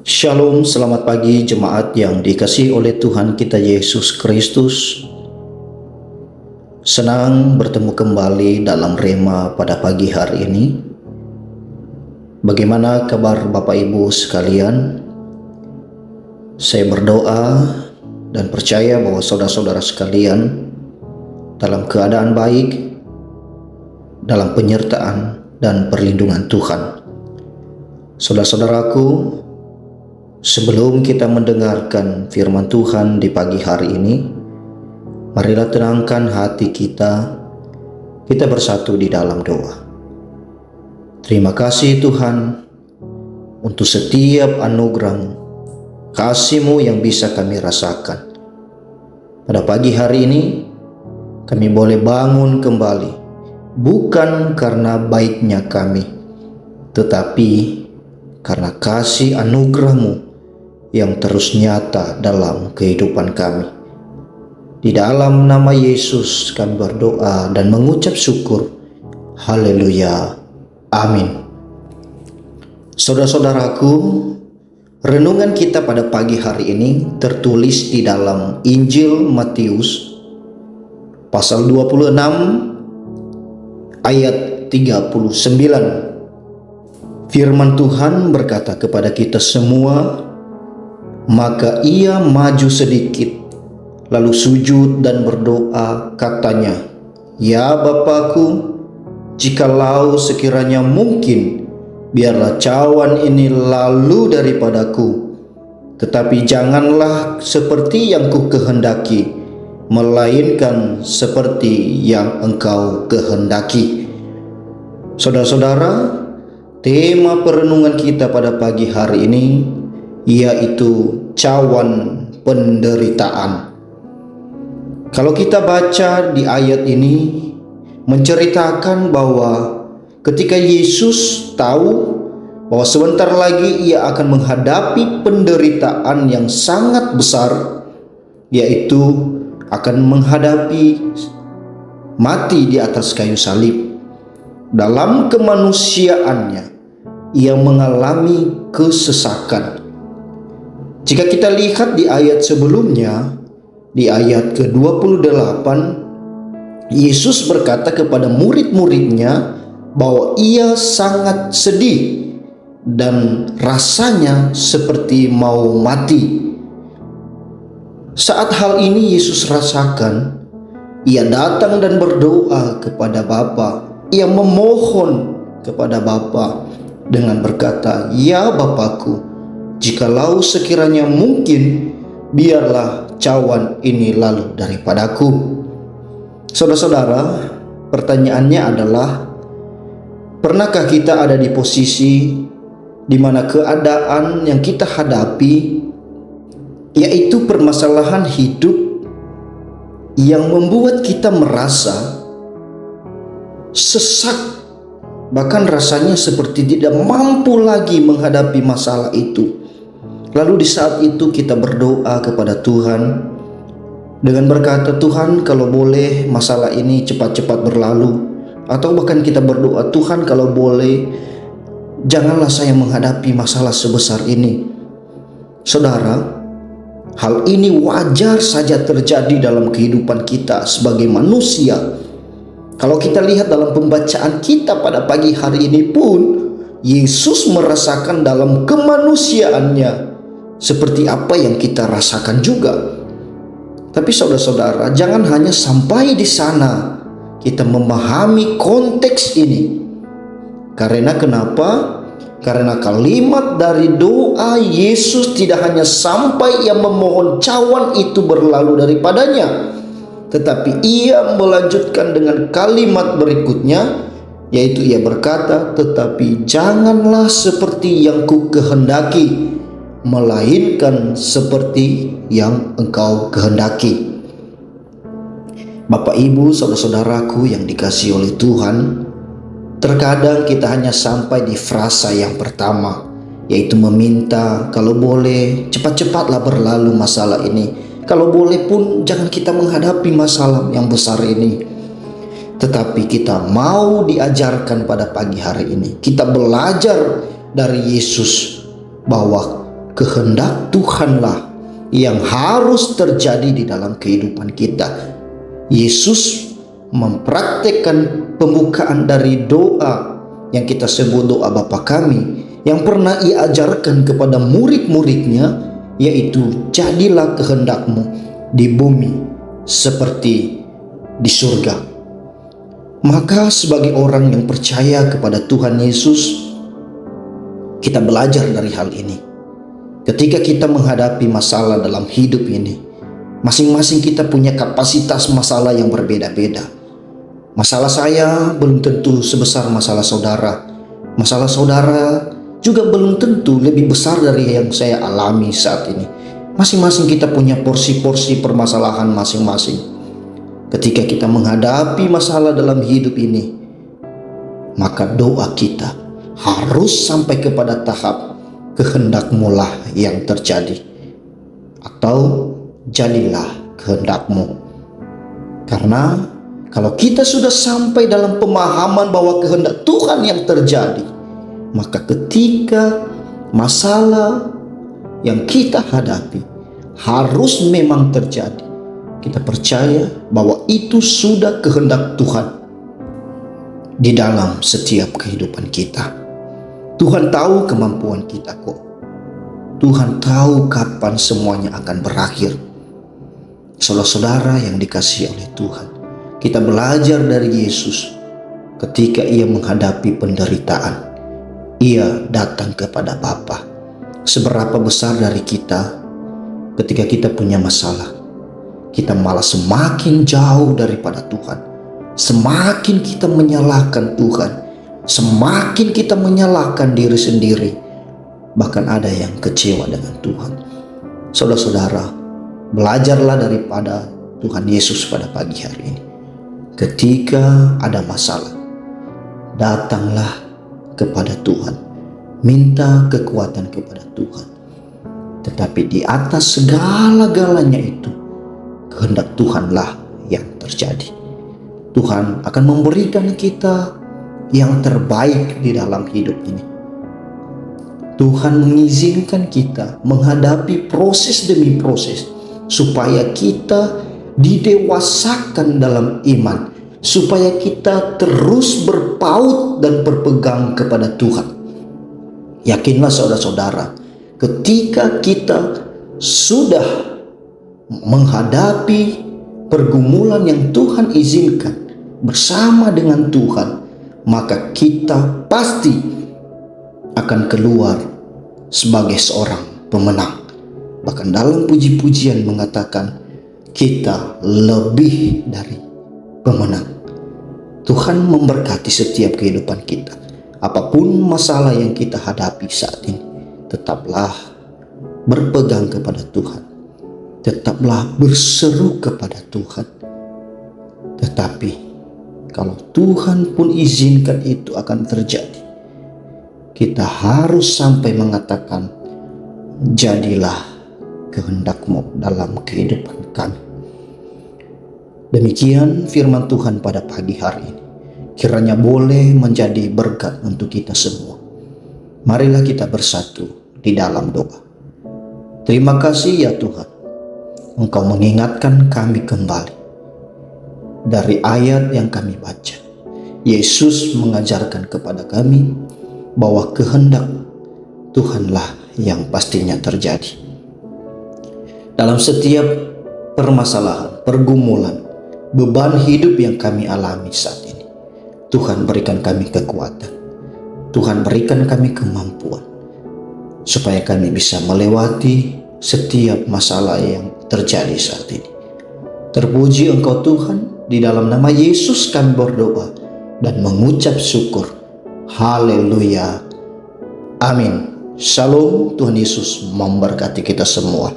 Shalom, selamat pagi jemaat yang dikasihi oleh Tuhan kita Yesus Kristus. Senang bertemu kembali dalam Rema pada pagi hari ini. Bagaimana kabar Bapak Ibu sekalian? Saya berdoa dan percaya bahwa saudara-saudara sekalian dalam keadaan baik, dalam penyertaan dan perlindungan Tuhan. Saudara-saudaraku, sebelum kita mendengarkan firman Tuhan di pagi hari ini, marilah tenangkan hati kita bersatu di dalam doa. Terima kasih Tuhan untuk setiap anugerah-Mu, kasih-Mu yang bisa kami rasakan. Pada pagi hari ini, kami boleh bangun kembali, bukan karena baiknya kami, tetapi karena kasih anugerah-Mu yang terus nyata dalam kehidupan kami. Di dalam nama Yesus kami berdoa dan mengucap syukur. Haleluya. Amin. Saudara-saudaraku, renungan kita pada pagi hari ini tertulis di dalam Injil Matius pasal 26 ayat 39. Firman Tuhan berkata kepada kita semua, maka ia maju sedikit, lalu sujud dan berdoa, katanya, "Ya Bapakku, jikalau sekiranya mungkin, biarlah cawan ini lalu daripadaku. Tetapi janganlah seperti yang ku kehendaki, melainkan seperti yang Engkau kehendaki." Saudara-saudara, tema perenungan kita pada pagi hari ini yaitu cawan penderitaan. Kalau kita baca di ayat ini menceritakan bahwa ketika Yesus tahu bahwa sebentar lagi ia akan menghadapi penderitaan yang sangat besar, yaitu akan menghadapi mati di atas kayu salib. Dalam kemanusiaannya ia mengalami kesesakan. Jika kita lihat di ayat sebelumnya, di ayat ke-28, Yesus berkata kepada murid-muridnya bahwa ia sangat sedih dan rasanya seperti mau mati. Saat hal ini Yesus rasakan, ia datang dan berdoa kepada Bapa. Ia memohon kepada Bapa dengan berkata, "Ya Bapakku, jikalau sekiranya mungkin, biarlah cawan ini lalu daripadaku." Saudara-saudara, pertanyaannya adalah, pernahkah kita ada di posisi di mana keadaan yang kita hadapi yaitu permasalahan hidup yang membuat kita merasa sesak, bahkan rasanya seperti tidak mampu lagi menghadapi masalah itu. Lalu di saat itu kita berdoa kepada Tuhan dengan berkata, "Tuhan, kalau boleh masalah ini cepat-cepat berlalu." Atau bahkan kita berdoa, "Tuhan, kalau boleh janganlah saya menghadapi masalah sebesar ini." Saudara, hal ini wajar saja terjadi dalam kehidupan kita sebagai manusia. Kalau kita lihat dalam pembacaan kita pada pagi hari ini pun, Yesus merasakan dalam kemanusiaannya seperti apa yang kita rasakan juga. Tapi saudara-saudara, jangan hanya sampai di sana kita memahami konteks ini. Karena kenapa? Karena kalimat dari doa Yesus tidak hanya sampai ia memohon cawan itu berlalu daripadanya, tetapi ia melanjutkan dengan kalimat berikutnya, yaitu ia berkata, "Tetapi janganlah seperti yang ku kehendaki, melainkan seperti yang Engkau kehendaki." Bapak Ibu, saudara-saudaraku yang dikasihi oleh Tuhan, terkadang kita hanya sampai di frasa yang pertama, yaitu meminta kalau boleh cepat-cepatlah berlalu masalah ini. Kalau boleh pun jangan kita menghadapi masalah yang besar ini. Tetapi kita mau diajarkan pada pagi hari ini, kita belajar dari Yesus bahwa kehendak Tuhanlah yang harus terjadi di dalam kehidupan kita. Yesus mempraktekkan pembukaan dari doa yang kita sebut doa Bapa Kami, yang pernah Ia ajarkan kepada murid-muridnya, yaitu jadilah kehendak-Mu di bumi seperti di surga. Maka sebagai orang yang percaya kepada Tuhan Yesus, kita belajar dari hal ini. Ketika kita menghadapi masalah dalam hidup ini, masing-masing kita punya kapasitas masalah yang berbeda-beda. Masalah saya belum tentu sebesar masalah saudara. Masalah saudara juga belum tentu lebih besar dari yang saya alami saat ini. Masing-masing kita punya porsi-porsi permasalahan masing-masing. Ketika kita menghadapi masalah dalam hidup ini, maka doa kita harus sampai kepada tahap kehendak-Mu lah yang terjadi, atau jadilah kehendak-Mu. Karena kalau kita sudah sampai dalam pemahaman bahwa kehendak Tuhan yang terjadi, maka ketika masalah yang kita hadapi harus memang terjadi, kita percaya bahwa itu sudah kehendak Tuhan di dalam setiap kehidupan kita. Tuhan tahu kemampuan kita kok. Tuhan tahu kapan semuanya akan berakhir. Saudara-saudara yang dikasihi oleh Tuhan, kita belajar dari Yesus. Ketika Ia menghadapi penderitaan, Ia datang kepada Bapa. Seberapa besar dari kita, ketika kita punya masalah, kita malah semakin jauh daripada Tuhan. Semakin kita menyalahkan Tuhan, semakin kita menyalahkan diri sendiri, bahkan ada yang kecewa dengan Tuhan. Saudara-saudara, belajarlah daripada Tuhan Yesus pada pagi hari ini. Ketika ada masalah, datanglah kepada Tuhan, minta kekuatan kepada Tuhan. Tetapi di atas segala-galanya itu, kehendak Tuhanlah yang terjadi. Tuhan akan memberikan kita yang terbaik di dalam hidup ini. Tuhan mengizinkan kita menghadapi proses demi proses supaya kita didewasakan dalam iman, supaya kita terus berpaut dan berpegang kepada Tuhan. Yakinlah saudara-saudara, ketika kita sudah menghadapi pergumulan yang Tuhan izinkan bersama dengan Tuhan, maka kita pasti akan keluar sebagai seorang pemenang. Bahkan dalam puji-pujian mengatakan kita lebih dari pemenang. Tuhan memberkati setiap kehidupan kita. Apapun masalah yang kita hadapi saat ini, tetaplah berpegang kepada Tuhan. Tetaplah berseru kepada Tuhan. Tetapi kalau Tuhan pun izinkan itu akan terjadi, kita harus sampai mengatakan, jadilah kehendak-Mu dalam kehidupan kami. Demikian firman Tuhan pada pagi hari ini. Kiranya boleh menjadi berkat untuk kita semua. Marilah kita bersatu di dalam doa. Terima kasih ya Tuhan, Engkau mengingatkan kami kembali dari ayat yang kami baca. Yesus mengajarkan kepada kami bahwa kehendak Tuhanlah yang pastinya terjadi. Dalam setiap permasalahan, pergumulan, beban hidup yang kami alami saat ini, Tuhan berikan kami kekuatan. Tuhan berikan kami kemampuan supaya kami bisa melewati setiap masalah yang terjadi saat ini. Terpuji Engkau Tuhan. Di dalam nama Yesus kami berdoa dan mengucap syukur. Haleluya. Amin. Shalom. Tuhan Yesus memberkati kita semua.